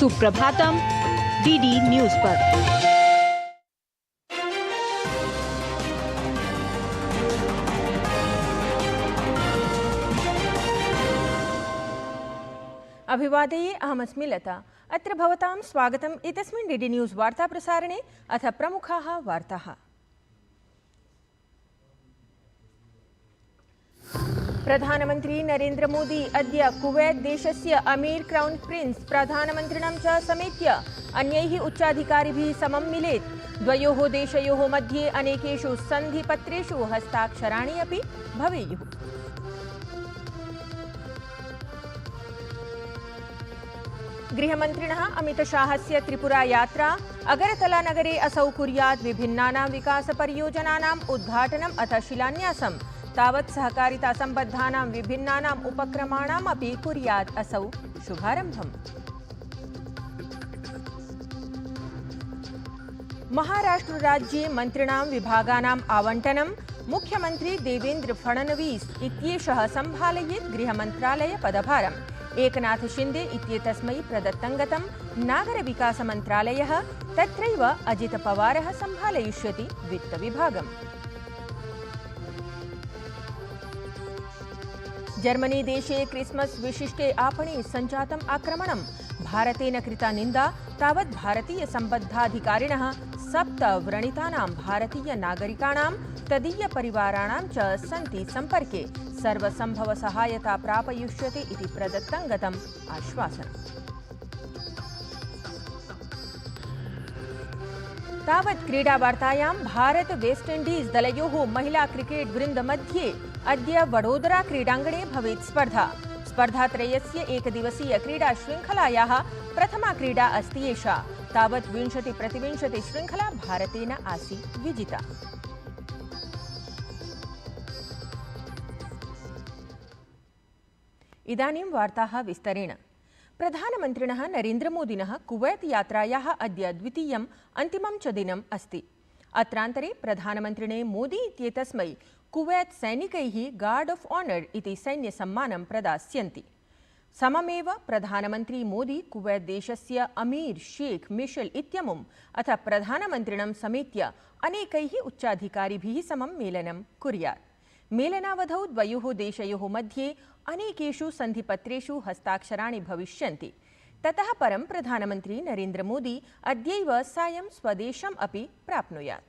Suprabhatam DD news पर। अभिवादये, अहमस्मि लता। अत्र भवतां स्वागतम् एतस्मिन् डीडी न्यूज वार्ता प्रसारणे। अथ प्रमुखाः वार्ताः। प्रधानमंत्री नरेंद्र मोदी अद्य कुवैत देशस्य अमीर क्राउन प्रिंस प्रधानमन्त्रिणं च समेत्य अन्यैः उच्चाधिकारिभिः समं मिलेत्। द्वयोः देशयोः मध्ये अनेकेषु सन्धिपत्रेषु हस्ताक्षराणि अपि भवेयुः। गृहमन्त्रिणः अमितशाहस्य त्रिपुरा यात्रा। अगरतलानगरे असौ कुर्यात् विभिन्नानां विकासपरियोजनानाम् उद्घाटनम् अथ शिलान्यासम्। तावत् सहकारिता सम्बद्धानां विभिन्नानाम् उपक्रमाणाम् अपि कुर्यात् असौ शुभारम्भम्। महाराष्ट्र राज्ये मन्त्रिणां विभागानाम् आवण्टनं मुख्यमन्त्री देवेन्द्र फडणवीस इत्येषः सम्भालयेत् गृहमन्त्रालय पदभारम्। एकनाथ शिंदे इत्येतस्मै प्रदत्तं नागरविकासमन्त्रालयः, तत्रैव अजित पवारः सम्भालयिष्यति वित्तविभागम्। जर्मनी देशे क्रिसमस विशिष्टे आपणे सञ्जातम् आक्रमणं भारतेन कृता निन्दा। तावत् भारतीय सम्बद्धाधिकारिणः 7 व्रणितानां भारतीय नागरिकाणां तदीय परिवाराणां च सन्ति सम्पर्के। सर्वसम्भव सहायता प्रापयिष्यते इति प्रदत्तं आश्वासनम्। तावत् क्रीडावार्तायां भारत वेस्ट इंडीज दलयोः महिला क्रिकेट वृन्द मध्ये अद्य वडोदरा क्रीडाङ्गणे भवेत् स्पर्धा। स्पर्धात्रयस्य एकदिवसीय क्रीडा श्रृङ्खलायाः प्रथमा क्रीडा अस्ति एषा। तावत् 20-20 श्रृङ्खला भारतेन आसीत् विजिता। इदानीं वार्ताः विस्तरेण। प्रधानमन्त्रिणः नरेंद्र मोदिनः कुवैत यात्रायाः अद्य द्वितीयम् अन्तिमं च दिनम् अस्ति। अत्रान्तरे प्रधानमन्त्रिणे मोदी इत्येतस्मै कुवैत सैनिकैः गार्ड ऑफ ऑनर इति सैन्यसम्मानं प्रदास्यन्ति। सममेव प्रधानमन्त्री मोदी कुवैत देशस्य अमीर शेख मिशेल इत्यमुम् अथ प्रधानमन्त्रिणं समेत्य अनेकैः उच्चाधिकारिभिः समं मेलनं कुर्यात्। मेलनावधौ द्वयोः देशयोः मध्ये अनेकेषु सन्धिपत्रेषु हस्ताक्षराणि भविष्यन्ति। ततः परं प्रधानमन्त्री नरेंद्र मोदी अद्यैव सायं स्वदेशम् अपि प्राप्नुयात्।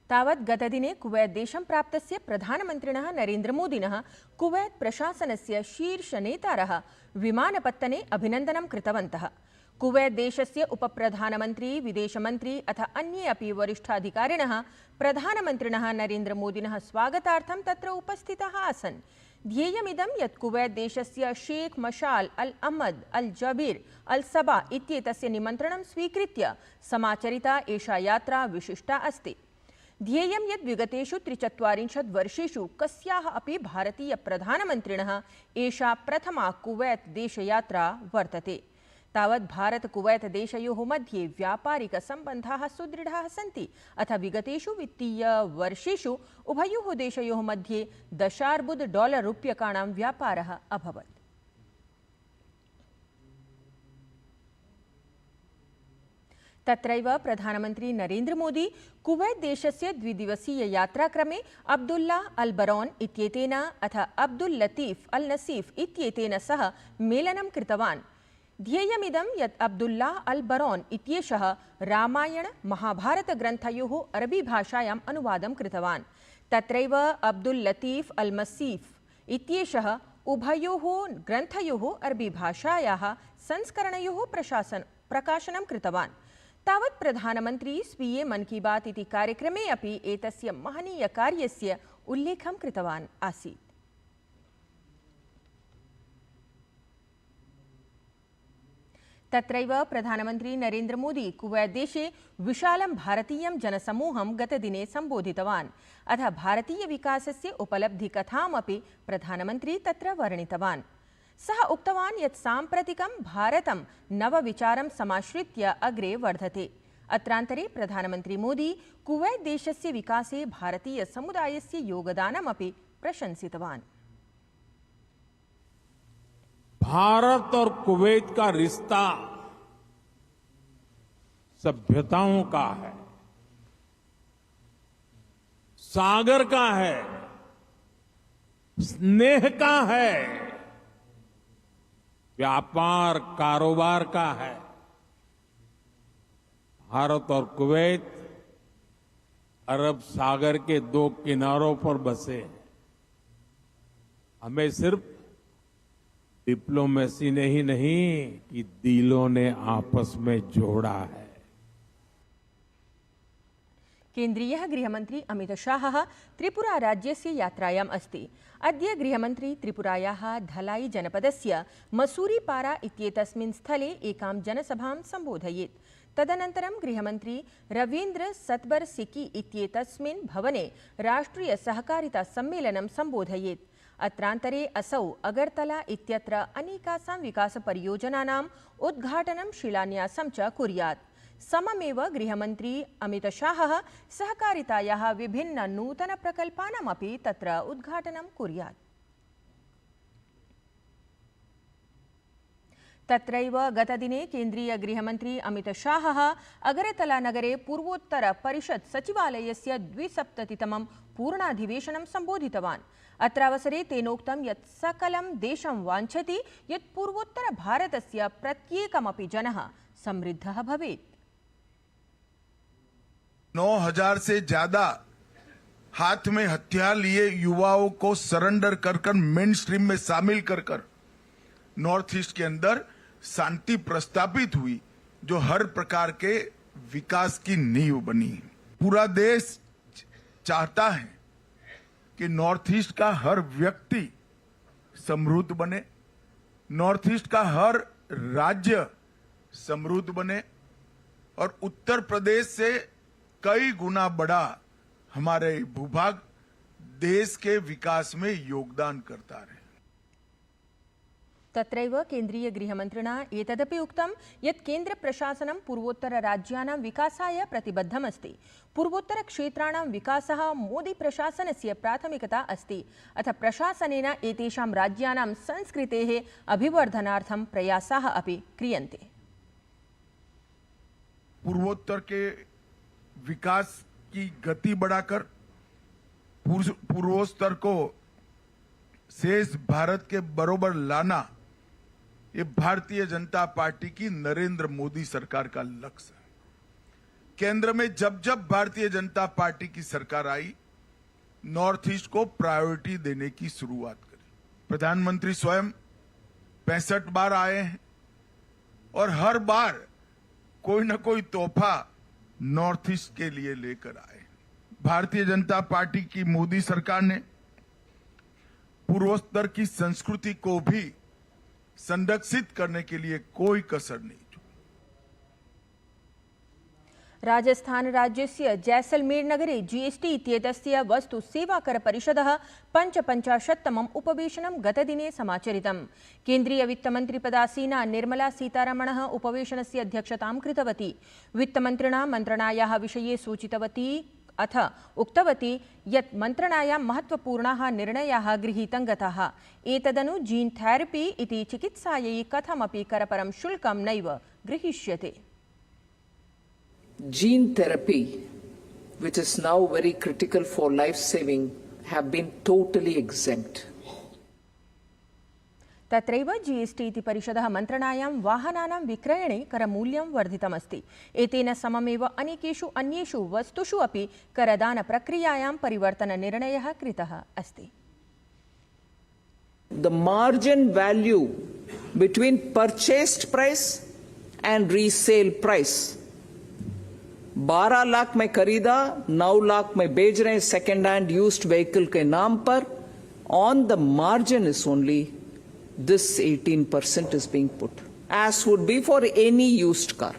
तावत् गतदिने कुवैत देशं प्राप्तस्य प्रधानमन्त्रिणः नरेंद्र मोदिनः कुवैत प्रशासनस्य शीर्षनेतारः विमानपत्तने अभिनन्दनं कृतवन्तः। कुवैत देशस्य उपप्रधानमन्त्री, विदेशमन्त्री अथ अन्ये अपि वरिष्ठाधिकारिणः प्रधानमन्त्रिणः नरेंद्र मोदिनः स्वागतार्थं तत्र उपस्थिताः आसन्। ध्येयमिदं यत् कुवैत देशस्य शेख मशाल अल अहमद अल जबीर अल सबा इत्येतस्य निमन्त्रणं स्वीकृत्य समाचरिता एषा यात्रा विशिष्टा अस्ति। ध्येयं यत् विगतेषु 43 वर्षेषु कस्याः अपि भारतीय प्रधानमन्त्रिणः एषा प्रथमा कुवैत देशयात्रा वर्तते। तावत् भारत कुवैत देशयोः मध्ये व्यापारिक सम्बन्धाः सुदृढाः सन्ति अथ विगतेषु वित्तीय वर्षेषु उभयोः देशयोः मध्ये $10 रूप्यकाणां व्यापारः अभवत्। तत्रैव प्रधानमन्त्री नरेंद्र मोदी कुवैत देशस्य द्विदिवसीय यात्राक्रमे अब्दुल्ला अल बरौन इत्येतेन अथ अब्दुल लतीफ अल नसीफ इत्येतेन सह मेलनं कृतवान्। ध्येयमिदं यत् अब्दुल्ला अल बरौन इत्येषः रामायण महाभारत ग्रन्थयोः अरबी भाषायाम् अनुवादं कृतवान्। तत्रैव अब्दुल लतीफ अल मसीफ इत्येषः उभयोः ग्रन्थयोः अरबी भाषायाः संस्करणयोः प्रकाशनं कृतवान्। तावत् प्रधानमन्त्री स्वीये मन की बात इति कार्यक्रमे अपि एतस्य महनीय कार्यस्य उल्लेखं कृतवान् आसीत्। तत्रैव प्रधानमन्त्री नरेंद्र मोदी कुवैत देशे विशालं भारतीयं जनसमूहं गतदिने सम्बोधितवान्। अथ भारतीय विकासस्य उपलब्धिकथामपि प्रधानमन्त्री तत्र वर्णितवान्। सः उक्तवान् यत् साम्प्रतिकं भारतं नवविचारं समाश्रित्य अग्रे वर्धते। अत्रान्तरे प्रधानमन्त्री मोदी कुवैत देशस्य विकासे भारतीय समुदायस्य योगदानमपि प्रशंसितवान्। भारत और कुवैत का रिश्ता सभ्यताओं का है, सागर का है, स्नेह का है, व्यापार कारोबार का है। भारत और कुवैत अरब सागर के दो किनारों पर बसे हैं। हमें सिर्फ डिप्लोमेसी ने ही नहीं कि दिलों ने आपस में जोड़ा है। केन्द्रीयः गृहमन्त्री अमितशाहः त्रिपुरा राज्यस्य यात्रायाम् अस्ति। अद्य गृहमन्त्री त्रिपुरायाः धलाई जनपदस्य मसूरीपारा इत्येतस्मिन् स्थले एकां जनसभां सम्बोधयेत्। तदनन्तरं गृहमन्त्री रवीन्द्र सत्बर सिकी इत्येतस्मिन् भवने राष्ट्रिय सहकारिता सम्मेलनं सम्बोधयेत्। अत्रान्तरे असौ अगरतला इत्यत्र अनेकासां विकासपरियोजनानाम् उद्घाटनं शिलान्यासं च कुर्यात्। सममेव गृहमन्त्री अमितशाहः सहकारितायाः विभिन्न नूतनप्रकल्पानामपि तत्र उद्घाटनं कुर्यात्। तत्रैव गतदिने केन्द्रीय गृहमन्त्री अमितशाहः अगरतलानगरे पूर्वोत्तर परिषत् सचिवालयस्य 270तमं पूर्णाधिवेशनं सम्बोधितवान्। अत्रावसरे तेनोक्तं यत् सकलं देशं वाञ्छति यत् पूर्वोत्तर भारतस्य प्रत्येकमपि जनः समृद्धः भवेत्। 9,000 से ज्यादा हाथ में हथियार लिए युवाओं को सरेंडर कर मेन स्ट्रीम में शामिल कर नॉर्थ ईस्ट के अंदर शांति प्रस्तापित हुई, जो हर प्रकार के विकास की नींव बनी। पूरा देश चाहता है कि नॉर्थ ईस्ट का हर व्यक्ति समृद्ध बने, नॉर्थ ईस्ट का हर राज्य समृद्ध बने और उत्तर प्रदेश से कई गुना बड़ा हमारे भूभाग देश के विकास में योगदान करता रहे। तत्रैव केन्द्रीय गृहमन्त्रिणा एतदपि उक्तं यत् केन्द्रप्रशासनं पूर्वोत्तरराज्यानां विकासाय प्रतिबद्धमस्ति। पूर्वोत्तरक्षेत्राणां विकासः मोदी प्रशासनस्य प्राथमिकता अस्ति। अथ प्रशासनेन एतेषां राज्यानां संस्कृतेः अभिवर्धनार्थं प्रयासाः अपि क्रियन्ते। पूर्वोत्तर के विकास की गति बढ़ाकर पूर्वोत्तर को शेष भारत के बरोबर लाना, ये भारतीय जनता पार्टी की नरेंद्र मोदी सरकार का लक्ष्य है। केंद्र में जब जब भारतीय जनता पार्टी की सरकार आई, नॉर्थ ईस्ट को प्रायोरिटी देने की शुरुआत करी। प्रधानमंत्री स्वयं 65 बार आए हैं और हर बार कोई न कोई तोहफा नॉर्थ ईस्ट के लिए लेकर आए। भारतीय जनता पार्टी की मोदी सरकार ने पूर्वोत्तर की संस्कृति को भी संरक्षित करने के लिए कोई कसर नहीं छोड़ी। राजस्थान राज्यस्य जैसलमेर नगरे जीएसटी इत्येतस्य वस्तु सेवा कर परिषदः 55तमम् उपवेशनं गतदिने समाचरितम्। केन्द्रीय वित्तमन्त्रिपदासीना निर्मला सीतारमणः उपवेशनस्य अध्यक्षतां कृतवती। वित्तमन्त्रिणा मन्त्रणायाः विषये सूचितवती अथ उक्तवती यत् मन्त्रणायां महत्वपूर्णाः निर्णयाः गृहीतं गताः। एतदनु जीन् थेरपी इति चिकित्सायै कथमपि करपरं शुल्कं नैव गृहीष्यते। Gene therapy, which is now very critical for life saving, have been totally exempt. तत्रैव जीएसटी इति परिषदः मन्त्रणायां वाहनानां विक्रयणे करमूल्यं वर्धितमस्ति। एतेन सममेव अनेकेषु अन्येषु वस्तुषु अपि करदानप्रक्रियायां परिवर्तननिर्णयः कृतः अस्ति। The margin value between purchased price and resale price, 12 lakh में खरीदा, 9 लाख में बेच रहे हैं सेकेंड हैंड यूज्ड व्हीकल के नाम पर, on the margin is only this 18% is being put, as would be for any used car.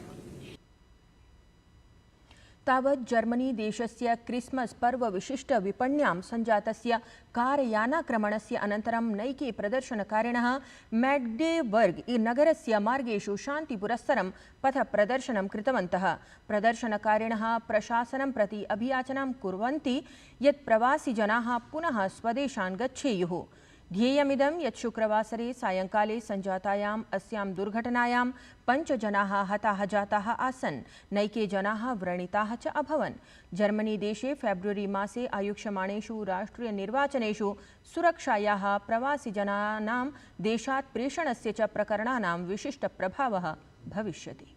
तावत् जर्मनी देशस्य क्रिस्मस् पर्व विशिष्ट विपण्यां सञ्जातस्य कारयानाक्रमणस्य अनन्तरं नैके प्रदर्शनकारिणः मैग्डेबर्ग नगरस्य मार्गेषु शान्तिपुरस्सरं पथप्रदर्शनं कृतवन्तः। प्रदर्शनकारिणः प्रशासनं प्रति अभियाचनां कुर्वन्ति यत् प्रवासिजनाः पुनः स्वदेशान् गच्छेयुः। ध्येयमिदं यत् शुक्रवासरे सायंकाले सञ्जातायाम् अस्यां दुर्घटनायां 5 जनाः हताः जाताः आसन्, नैके जनाः व्रणिताः च अभवन्। जर्मनी देशे फेब्रुवरी मासे आयोक्ष्यमाणेषु राष्ट्रियनिर्वाचनेषु सुरक्षायाः प्रवासिजनानां देशात् प्रेषणस्य च प्रकरणानां विशिष्टप्रभावः भविष्यति।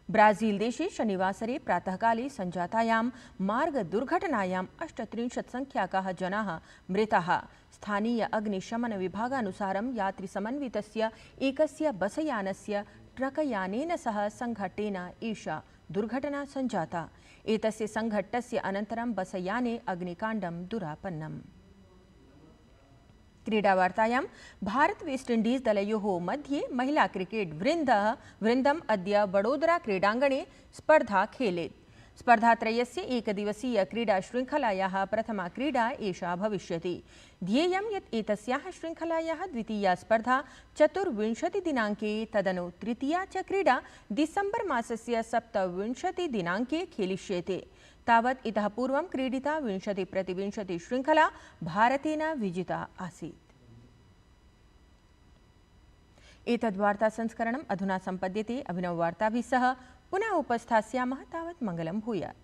ब्राजील देशे शनिवासरे प्रातःकाले सञ्जातायां मार्गदुर्घटनायां 38 संख्याकाः जनाः मृताः। स्थानीय अग्निशमनविभागानुसारं यात्रिसमन्वितस्य एकस्य बसयानस्य ट्रकयानेन सह सङ्घट्टेन एषा दुर्घटना सञ्जाता। एतस्य सङ्घट्टस्य अनन्तरं बसयाने अग्निकाण्डं दुरापन्नम्। क्रीडावार्तायां भारत वेस्ट इंडीज दलयोः मध्ये महिला क्रिकेट वृन्दम् अद्य वडोदरा क्रीडाङ्गणे स्पर्धा खेलेत्। स्पर्धात्रयस्य एकदिवसीय क्रीडाशृङ्खलायाः प्रथमा क्रीडा एषा भविष्यति। ध्येयं यत् एतस्याः शृङ्खलायाः द्वितीया स्पर्धा 24 दिनाङ्के तदनु तृतीया च क्रीडा डिसेम्बर् मासस्य 27 दिनाङ्के खेलिष्यते। तावत् इतः पूर्वं क्रीडिता 20-20 शृङ्खला भारतेन विजिता आसीत्। एतद्वार्ता संस्करणम् अधुना सम्पद्यते। अभिनववार्ताभिः सह पुनः उपस्थास्यामः। तावत् मङ्गलं भूयात्।